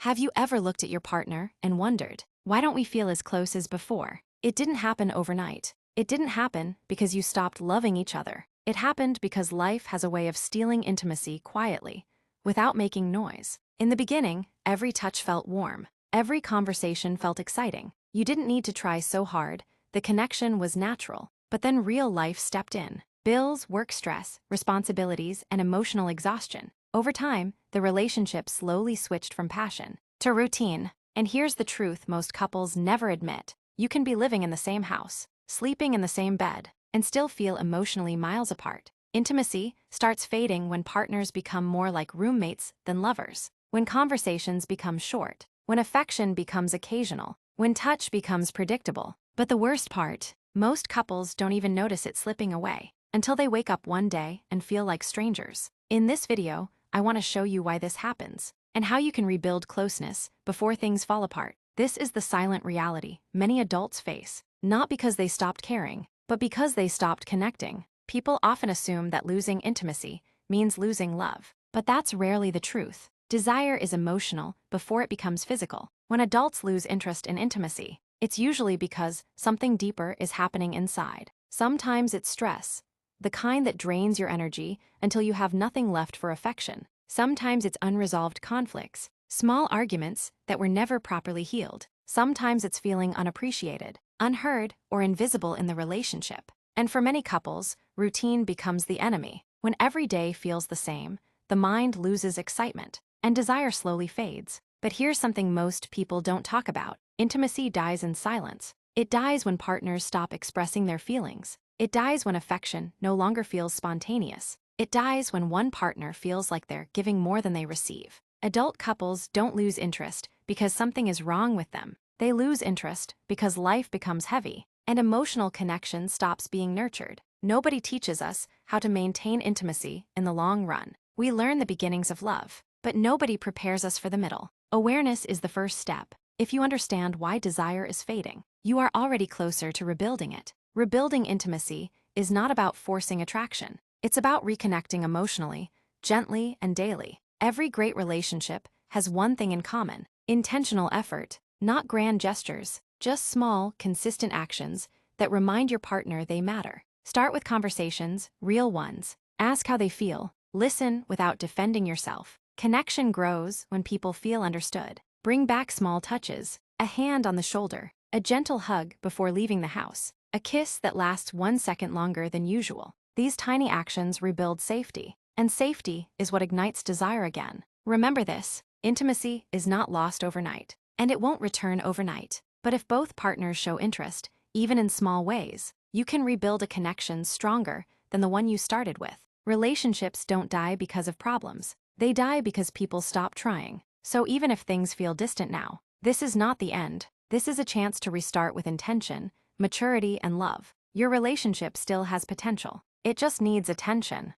Have you ever looked at your partner and wondered, why don't we feel as close as before? It didn't happen overnight. It didn't happen because you stopped loving each other. It happened because life has a way of stealing intimacy quietly, without making noise. In the beginning, every touch felt warm. Every conversation felt exciting. You didn't need to try so hard. The connection was natural. But then real life stepped in. Bills, work stress, responsibilities, and emotional exhaustion. Over time, the relationship slowly switched from passion to routine. And here's the truth most couples never admit. You can be living in the same house, sleeping in the same bed, and still feel emotionally miles apart. Intimacy starts fading when partners become more like roommates than lovers, when conversations become short, when affection becomes occasional, when touch becomes predictable. But the worst part, most couples don't even notice it slipping away until they wake up one day and feel like strangers. In this video, I want to show you why this happens and how you can rebuild closeness before things fall apart. This is the silent reality many adults face, not because they stopped caring, but because they stopped connecting. People often assume that losing intimacy means losing love, but that's rarely the truth. Desire is emotional before it becomes physical. When adults lose interest in intimacy, it's usually because something deeper is happening inside. Sometimes it's stress, the kind that drains your energy until you have nothing left for affection. Sometimes it's unresolved conflicts, small arguments that were never properly healed. Sometimes it's feeling unappreciated, unheard, or invisible in the relationship. And for many couples, routine becomes the enemy. When every day feels the same, the mind loses excitement, and desire slowly fades. But here's something most people don't talk about. Intimacy dies in silence. It dies when partners stop expressing their feelings. It dies when affection no longer feels spontaneous. It dies when one partner feels like they're giving more than they receive. Adult couples don't lose interest because something is wrong with them. They lose interest because life becomes heavy, and emotional connection stops being nurtured. Nobody teaches us how to maintain intimacy in the long run. We learn the beginnings of love, but nobody prepares us for the middle. Awareness is the first step. If you understand why desire is fading, you are already closer to rebuilding it. Rebuilding intimacy is not about forcing attraction. It's about reconnecting emotionally, gently, and daily. Every great relationship has one thing in common: intentional effort, not grand gestures, just small, consistent actions that remind your partner they matter. Start with conversations, real ones. Ask how they feel. Listen without defending yourself. Connection grows when people feel understood. Bring back small touches: a hand on the shoulder, a gentle hug before leaving the house, a kiss that lasts 1 second longer than usual. These tiny actions rebuild safety, and safety is what ignites desire again. Remember this: intimacy is not lost overnight, and it won't return overnight. But if both partners show interest, even in small ways, you can rebuild a connection stronger than the one you started with. Relationships don't die because of problems. They die because people stop trying. So even if things feel distant now, this is not the end. This is a chance to restart with intention, maturity, and love. Your relationship still has potential. It just needs attention.